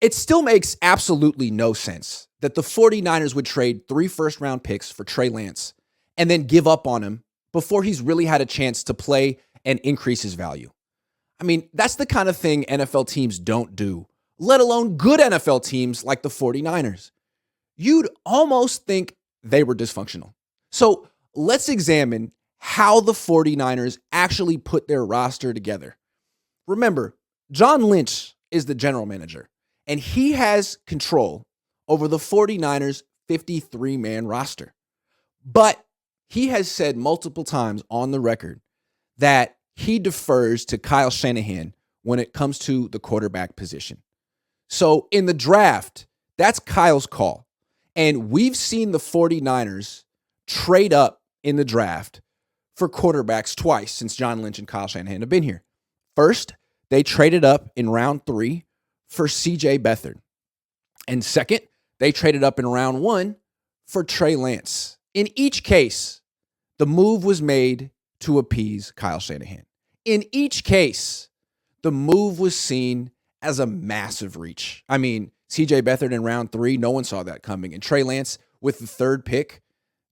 It still makes absolutely no sense that the 49ers would trade 3 first-round picks for Trey Lance and then give up on him before he's really had a chance to play and increase his value. I mean, that's the kind of thing NFL teams don't do, let alone good NFL teams like the 49ers. You'd almost think they were dysfunctional. So let's examine how the 49ers actually put their roster together. Remember, John Lynch is the general manager, and he has control over the 49ers' 53-man roster. But he has said multiple times on the record that he defers to Kyle Shanahan when it comes to the quarterback position. So in the draft, that's Kyle's call. And we've seen the 49ers trade up in the draft for quarterbacks twice since John Lynch and Kyle Shanahan have been here. First, they traded up in round 3 for C.J. Beathard. And second, they traded up in round 1 for Trey Lance. In each case, the move was made to appease Kyle Shanahan. In each case, the move was seen as a massive reach. I mean, C.J. Beathard in round 3, no one saw that coming. And Trey Lance with the 3rd pick,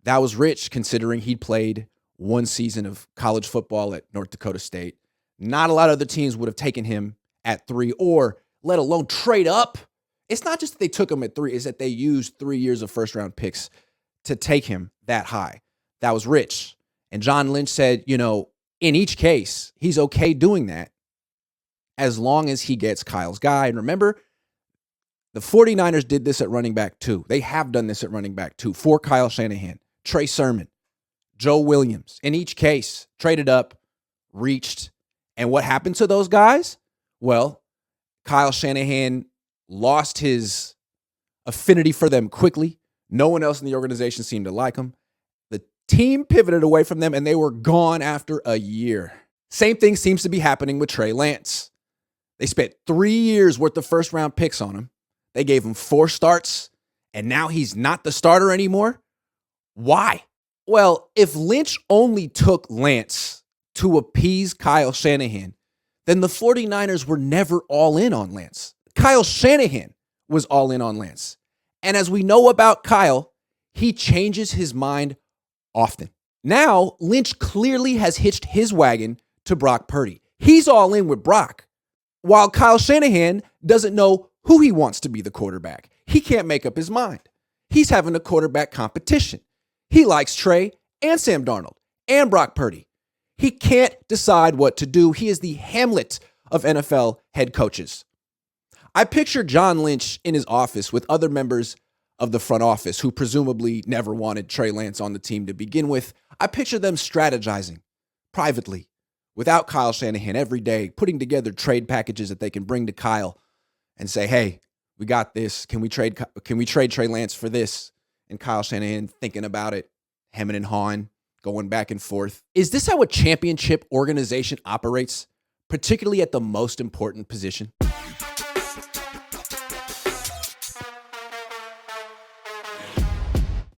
that was rich considering he'd played 1 season of college football at North Dakota State. Not a lot of other teams would have taken him at 3 or let alone trade up. It's not just that they took him at 3, it's that they used 3 years of first-round picks to take him that high. That was rich. And John Lynch said, in each case, he's okay doing that as long as he gets Kyle's guy. And remember, the 49ers did this at running back too. They have done this at running back too for Kyle Shanahan, Trey Sermon, Joe Williams. In each case, traded up, reached. And what happened to those guys? Well, Kyle Shanahan lost his affinity for them quickly. No one else in the organization seemed to like him. The team pivoted away from them, and they were gone after a year. Same thing seems to be happening with Trey Lance. They spent 3 years worth of first-round picks on him. They gave him 4 starts, and now he's not the starter anymore? Why? Well, if Lynch only took Lance to appease Kyle Shanahan, then the 49ers were never all in on Lance. Kyle Shanahan was all in on Lance. And as we know about Kyle, he changes his mind often. Now, Lynch clearly has hitched his wagon to Brock Purdy. He's all in with Brock, while Kyle Shanahan doesn't know who he wants to be the quarterback. He can't make up his mind. He's having a quarterback competition. He likes Trey and Sam Darnold and Brock Purdy. He can't decide what to do. He is the Hamlet of NFL head coaches. I picture John Lynch in his office with other members of the front office who presumably never wanted Trey Lance on the team to begin with. I picture them strategizing privately without Kyle Shanahan every day, putting together trade packages that they can bring to Kyle and say, hey, we got this. Can we trade Trey Lance for this? And Kyle Shanahan thinking about it, hemming and hawing, going back and forth. Is this how a championship organization operates, particularly at the most important position?